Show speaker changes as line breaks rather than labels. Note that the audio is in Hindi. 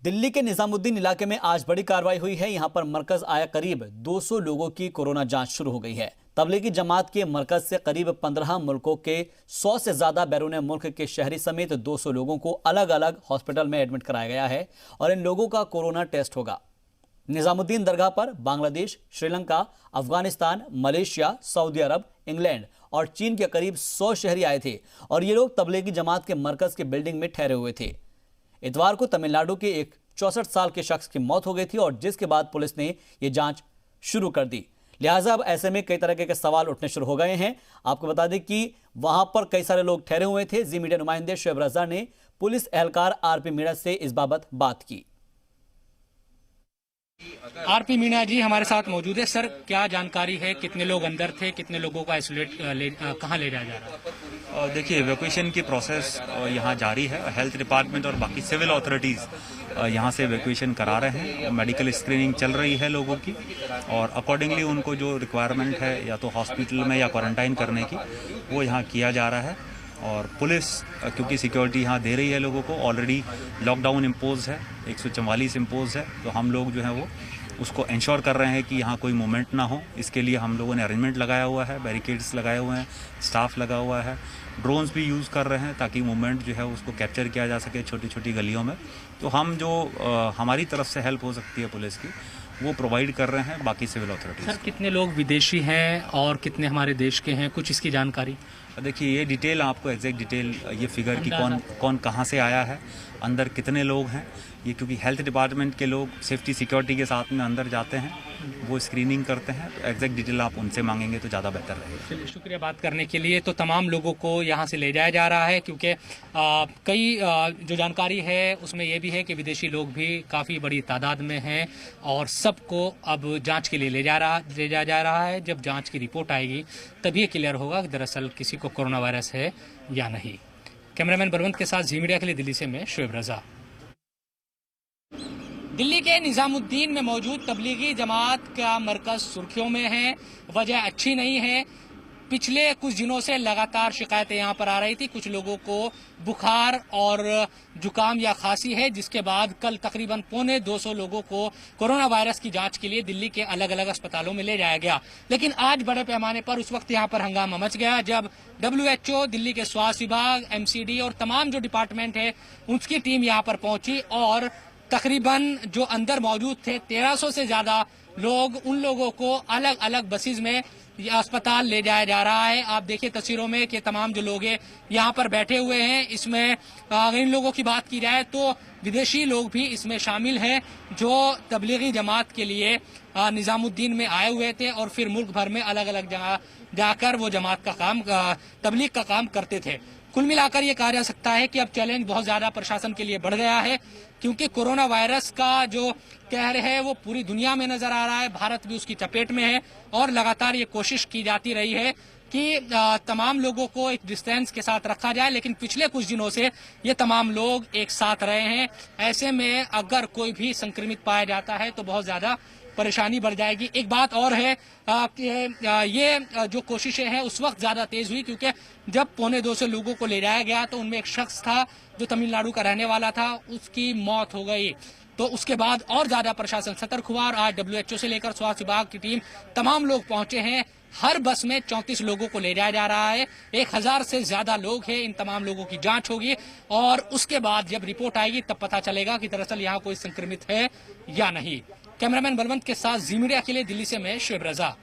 दिल्ली के निजामुद्दीन इलाके में आज बड़ी कार्रवाई हुई है। यहां पर मरकज आया करीब 200 लोगों की कोरोना जांच शुरू हो गई है। तबलीगी जमात के मरकज से करीब 15 मुल्कों के 100 से ज्यादा बैरून मुल्क के शहरी समेत 200 लोगों को अलग अलग हॉस्पिटल में एडमिट कराया गया है और इन लोगों का कोरोना टेस्ट होगा। निजामुद्दीन दरगाह पर बांग्लादेश, श्रीलंका, अफगानिस्तान, मलेशिया, सऊदी अरब, इंग्लैंड और चीन के करीब 100 शहरी आए थे और ये लोग तबलीगी जमात के मरकज के बिल्डिंग में ठहरे हुए थे। इतवार को तमिलनाडु के एक 64 साल के शख्स की मौत हो गई थी और जिसके बाद पुलिस ने यह जांच शुरू कर दी। लिहाजा अब ऐसे में कई तरह के सवाल उठने शुरू हो गए हैं। आपको बता दें कि वहां पर कई सारे लोग ठहरे हुए थे। जी मीडिया नुमाइंदे शोएब रजा ने पुलिस एहलकार आरपी मीणा से इस बाबत बात की।
आरपी मीणा जी हमारे साथ मौजूद है। सर, क्या जानकारी है, कितने लोग अंदर थे, कितने लोगों को आइसोलेट कहाँ ले जाया जा रहा है?
देखिए, इवैक्यूएशन की प्रोसेस यहाँ जारी है। हेल्थ डिपार्टमेंट और बाकी सिविल अथॉरिटीज़ यहाँ से इवैक्यूएशन करा रहे हैं। मेडिकल स्क्रीनिंग चल रही है लोगों की और अकॉर्डिंगली उनको जो रिक्वायरमेंट है या तो हॉस्पिटल में या क्वारंटाइन करने की, वो यहाँ किया जा रहा है। और पुलिस क्योंकि सिक्योरिटी यहाँ दे रही है लोगों को, ऑलरेडी लॉकडाउन इम्पोज है, 144 इम्पोज है, तो हम लोग जो है वो उसको इंश्योर कर रहे हैं कि यहाँ कोई मूवमेंट ना हो। इसके लिए हम लोगों ने अरेंजमेंट लगाया हुआ है, बैरिकेड्स लगाए हुए हैं, स्टाफ लगा हुआ है, ड्रोन्स भी यूज़ कर रहे हैं ताकि मूवमेंट जो है उसको कैप्चर किया जा सके छोटी छोटी गलियों में। तो हम जो हमारी तरफ से हेल्प हो सकती है पुलिस की, वो प्रोवाइड कर रहे हैं बाकी सिविल अथॉरिटीज।
सर, कितने लोग विदेशी हैं और कितने हमारे देश के हैं, कुछ इसकी जानकारी?
देखिए, ये डिटेल आपको एग्जैक्ट डिटेल ये फिगर की कौन कहाँ से आया है, अंदर कितने लोग हैं, ये क्योंकि हेल्थ डिपार्टमेंट के लोग सेफ्टी सिक्योरिटी के साथ में अंदर जाते हैं, वो स्क्रीनिंग करते हैं, तो एग्जैक्ट डिटेल आप उनसे मांगेंगे तो ज़्यादा बेहतर रहेगा।
चलिए, शुक्रिया बात करने के लिए। तो तमाम लोगों को यहाँ से ले जाया जा रहा है क्योंकि कई जो जानकारी है उसमें यह भी है कि विदेशी लोग भी काफ़ी बड़ी तादाद में हैं और सबको अब जांच के लिए ले जाया जा रहा है। जब जांच की रिपोर्ट आएगी तभी क्लियर होगा कि दरअसल किसी को कोरोना वायरस है या नहीं। कैमरामैन बलवंत के साथ जी मीडिया के लिए दिल्ली से मैं शोएब रजा। दिल्ली के निजामुद्दीन में मौजूद तबलीगी जमात का मरकज सुर्खियों में है। वजह अच्छी नहीं है। पिछले कुछ दिनों से लगातार शिकायतें यहाँ पर आ रही थी। कुछ लोगों को बुखार और जुकाम या खांसी है, जिसके बाद कल तकरीबन 250 लोगों को कोरोना वायरस की जांच के लिए दिल्ली के अलग अलग अस्पतालों में ले जाया गया। लेकिन आज बड़े पैमाने पर उस वक्त यहाँ पर हंगामा मच गया जब WHO, दिल्ली के स्वास्थ्य विभाग, MCD और तमाम जो डिपार्टमेंट है उसकी टीम यहाँ पर पहुंची और तकरीबन जो अंदर मौजूद थे 1300 से ज्यादा लोग, उन लोगों को अलग अलग बसेस में अस्पताल ले जाया जा रहा है। आप देखिए तस्वीरों में कि तमाम जो लोग हैं यहाँ पर बैठे हुए हैं। इसमें अगर इन लोगों की बात की जाए तो विदेशी लोग भी इसमें शामिल हैं जो तबलीगी जमात के लिए निजामुद्दीन में आए हुए थे और फिर मुल्क भर में अलग अलग जगह जाकर वो जमात का काम, तबलीग का काम करते थे। कुल मिलाकर ये कहा जा सकता है कि अब चैलेंज बहुत ज्यादा प्रशासन के लिए बढ़ गया है क्योंकि कोरोना वायरस का जो कहर है वो पूरी दुनिया में नजर आ रहा है। भारत भी उसकी चपेट में है और लगातार ये कोशिश की जाती रही है कि तमाम लोगों को एक डिस्टेंस के साथ रखा जाए, लेकिन पिछले कुछ दिनों से ये तमाम लोग एक साथ रहे हैं। ऐसे में अगर कोई भी संक्रमित पाया जाता है तो बहुत ज्यादा परेशानी बढ़ जाएगी। एक बात और है कि ये जो कोशिशें हैं उस वक्त ज्यादा तेज हुई क्योंकि जब 250 लोगों को ले जाया गया तो उनमें एक शख्स था जो तमिलनाडु का रहने वाला था, उसकी मौत हो गई। तो उसके बाद और ज्यादा प्रशासन सतर्क हुआ और आज WHO से लेकर स्वास्थ्य विभाग की टीम, तमाम लोग पहुंचे हैं। हर बस में 34 लोगों को ले जाया जा रहा है। 1000 से ज्यादा लोग हैं। इन तमाम लोगों की जांच होगी और उसके बाद जब रिपोर्ट आएगी तब पता चलेगा कि दरअसल यहाँ कोई संक्रमित है या नहीं। कैमरामैन बलवंत के साथ जी मीडिया के लिए दिल्ली से मैं शोएब रजा।